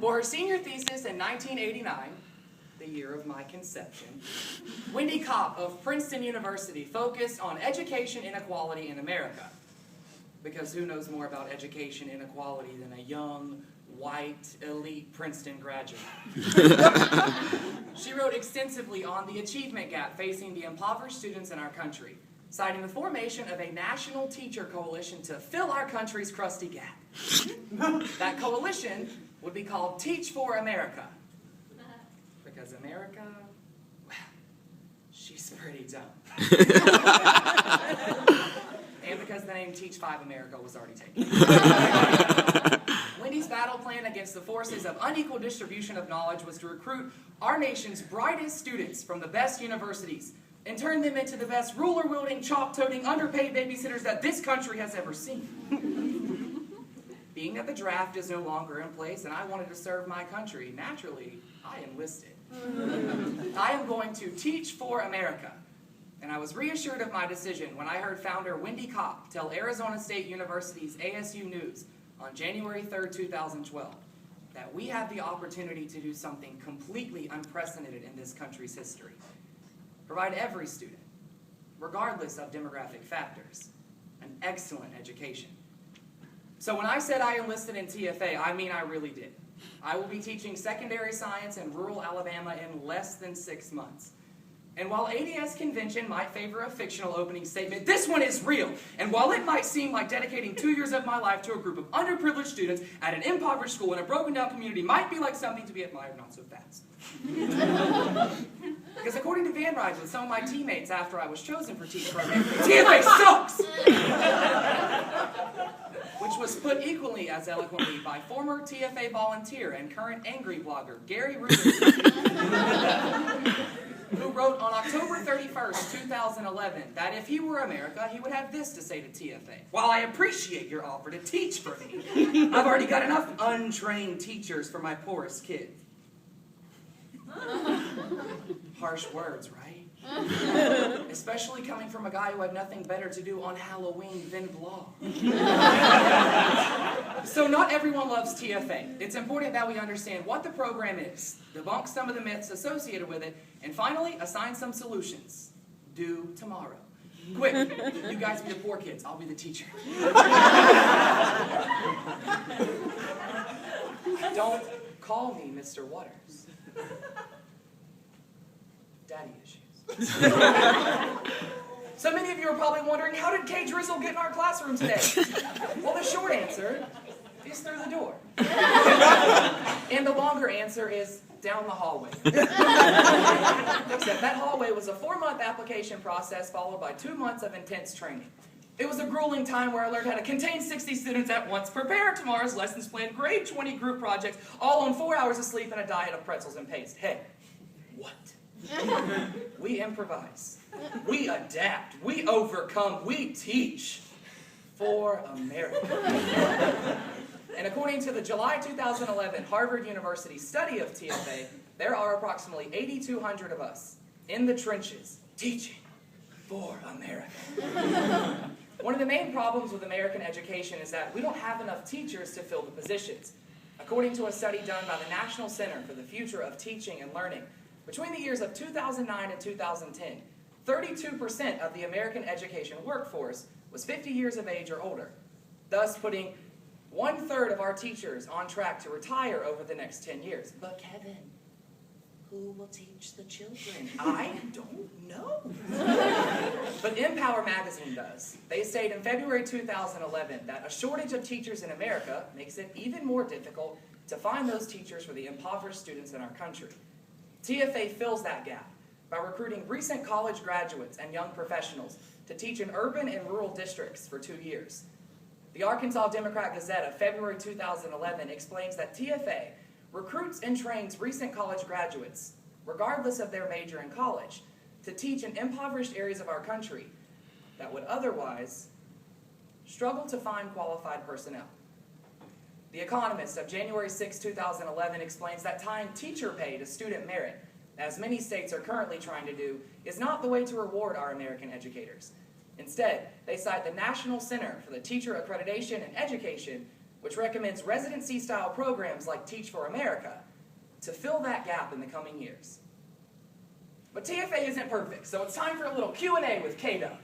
For her senior thesis in 1989, the year of my conception, Wendy Kopp of Princeton University focused on education inequality in America. Because who knows more about education inequality than a young, white, elite Princeton graduate? She wrote extensively on the achievement gap facing the impoverished students in our country, citing the formation of a national teacher coalition to fill our country's crusty gap. That coalition would be called Teach for America. Because America, well, she's pretty dumb. And because the name Teach 5 America was already taken. Wendy's battle plan against the forces of unequal distribution of knowledge was to recruit our nation's brightest students from the best universities and turn them into the best ruler-wielding, chalk-toting, underpaid babysitters that this country has ever seen. Being that the draft is no longer in place and I wanted to serve my country, naturally, I enlisted. I am going to teach for America. And I was reassured of my decision when I heard founder Wendy Kopp tell Arizona State University's ASU News on January 3rd, 2012, that we have the opportunity to do something completely unprecedented in this country's history. Provide every student, regardless of demographic factors, an excellent education. So when I said I enlisted in TFA, I mean I really did. I will be teaching secondary science in rural Alabama in less than 6 months. And while ADS convention might favor a fictional opening statement, this one is real. And while it might seem like dedicating 2 years of my life to a group of underprivileged students at an impoverished school in a broken down community might be like something to be admired not so fast. Because according to van rides with some of my teammates after I was chosen for Teach for America, TFA sucks! Which was put equally as eloquently by former TFA volunteer and current angry blogger Gary Rubin, who wrote on October 31st, 2011, that if he were America, he would have this to say to TFA. While I appreciate your offer to teach for me, I've already got enough untrained teachers for my poorest kid. Harsh words, right? Especially coming from a guy who had nothing better to do on Halloween than vlog. So not everyone loves TFA. It's important that we understand what the program is, debunk some of the myths associated with it, and finally, assign some solutions. Due tomorrow. Quick, you guys be the poor kids, I'll be the teacher. Don't call me Mr. Waters. Daddy issues. So many of you are probably wondering, how did Kay Drizzle get in our classroom today? Well, the short answer is through the door. And the longer answer is down the hallway. Except that hallway was a 4-month application process followed by 2 months of intense training. It was a grueling time where I learned how to contain 60 students at once, prepare tomorrow's lessons plan, grade 20 group projects, all on 4 hours of sleep and a diet of pretzels and paste. Hey, what? We improvise. We adapt. We overcome. We teach for America. And according to the July 2011 Harvard University study of TFA, there are approximately 8,200 of us in the trenches teaching for America. One of the main problems with American education is that we don't have enough teachers to fill the positions. According to a study done by the National Center for the Future of Teaching and Learning, between the years of 2009 and 2010, 32% of the American education workforce was 50 years of age or older, thus putting 1/3 of our teachers on track to retire over the next 10 years. But Kevin, who will teach the children? I don't know. But Empower Magazine does. They state in February 2011 that a shortage of teachers in America makes it even more difficult to find those teachers for the impoverished students in our country. TFA fills that gap by recruiting recent college graduates and young professionals to teach in urban and rural districts for 2 years. The Arkansas Democrat-Gazette of February 2011 explains that TFA recruits and trains recent college graduates, regardless of their major in college, to teach in impoverished areas of our country that would otherwise struggle to find qualified personnel. The Economist of January 6, 2011 explains that tying teacher pay to student merit, as many states are currently trying to do, is not the way to reward our American educators. Instead, they cite the National Center for the Teacher Accreditation and Education which recommends residency-style programs like Teach for America to fill that gap in the coming years. But TFA isn't perfect, so it's time for a little Q&A with K-Dub.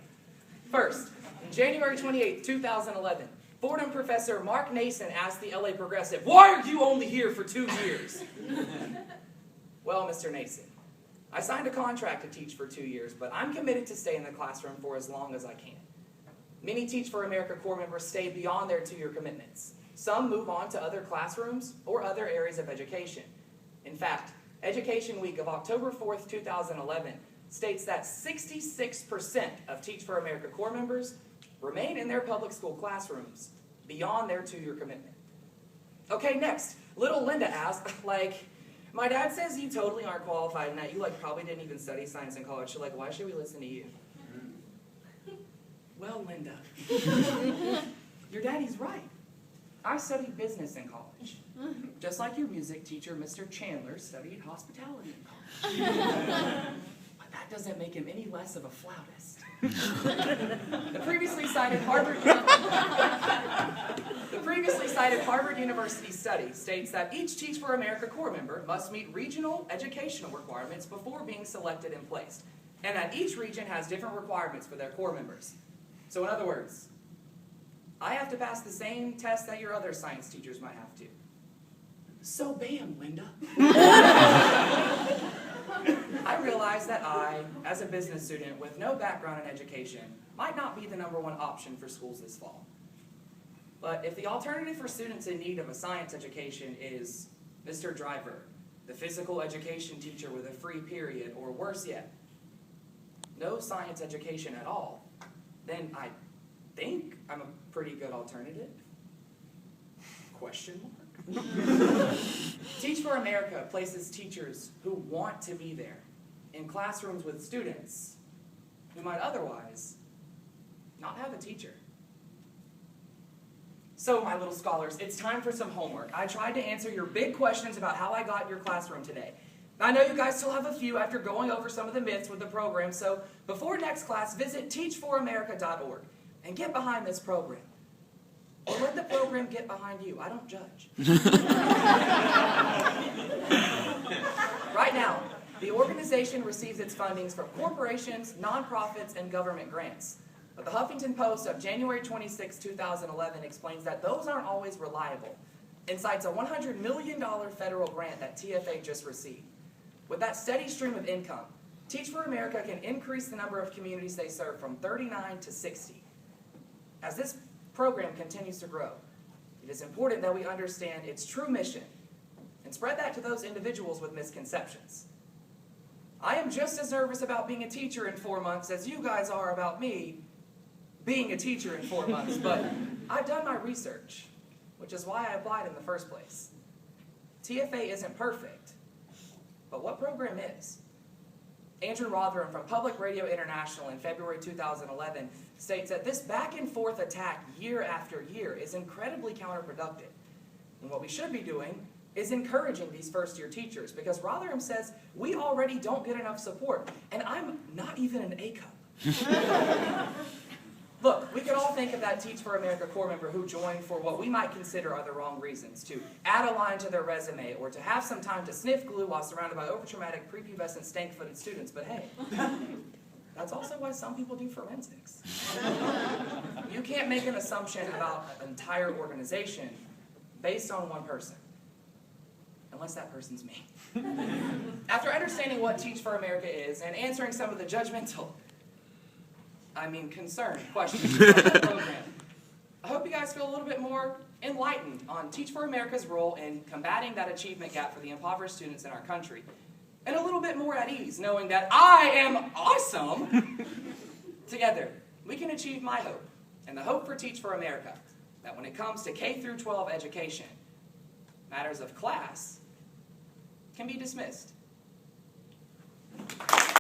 First, on January 28, 2011, Fordham professor Mark Nason asked the LA Progressive, "Why are you only here for 2 years?" Well, Mr. Nason, I signed a contract to teach for 2 years, but I'm committed to stay in the classroom for as long as I can. Many Teach for America Corps members stay beyond their 2-year commitments. Some move on to other classrooms or other areas of education. In fact, Education Week of October 4th, 2011 states that 66% of Teach for America Corps members remain in their public school classrooms beyond their 2-year commitment. Okay, next, little Linda asked, my dad says you totally aren't qualified and that you probably didn't even study science in college, so why should we listen to you? Well, Linda, your daddy's right. I studied business in college, just like your music teacher, Mr. Chandler, studied hospitality in college. But that doesn't make him any less of a flautist. The previously cited Harvard University study states that each Teach for America Corps member must meet regional educational requirements before being selected and placed, and that each region has different requirements for their Corps members. So in other words, I have to pass the same test that your other science teachers might have to. So bam, Linda. I realize that I, as a business student with no background in education, might not be the #1 option for schools this fall. But if the alternative for students in need of a science education is Mr. Driver, the physical education teacher with a free period, or worse yet, no science education at all, then I think I'm a pretty good alternative. Question mark? Teach for America places teachers who want to be there in classrooms with students who might otherwise not have a teacher. So, my little scholars, it's time for some homework. I tried to answer your big questions about how I got in your classroom today. I know you guys still have a few after going over some of the myths with the program, so before next class, visit teachforamerica.org and get behind this program. Or let the program get behind you. I don't judge. Right now, the organization receives its fundings from corporations, nonprofits, and government grants. But the Huffington Post of January 26, 2011 explains that those aren't always reliable and cites a $100 million federal grant that TFA just received. With that steady stream of income, Teach for America can increase the number of communities they serve from 39 to 60. As this program continues to grow, it is important that we understand its true mission and spread that to those individuals with misconceptions. I am just as nervous about being a teacher in 4 months as you guys are about me being a teacher in 4 months, but I've done my research, which is why I applied in the first place. TFA isn't perfect, but what program is? Andrew Rotherham from Public Radio International in February 2011 states that this back and forth attack year after year is incredibly counterproductive. And what we should be doing is encouraging these first-year teachers, because Rotherham says we already don't get enough support, and I'm not even an A cup. Look, we could all think of that Teach for America Corps member who joined for what we might consider are the wrong reasons, to add a line to their resume, or to have some time to sniff glue while surrounded by overtraumatic, prepubescent, stank-footed students, but hey, that's also why some people do forensics. You can't make an assumption about an entire organization based on one person, unless that person's me. After understanding what Teach for America is and answering some of the judgmental, concerned questions about the program, I hope you guys feel a little bit more enlightened on Teach for America's role in combating that achievement gap for the impoverished students in our country, and a little bit more at ease knowing that I am awesome. Together, we can achieve my hope, and the hope for Teach for America, that when it comes to K-12 education, matters of class can be dismissed.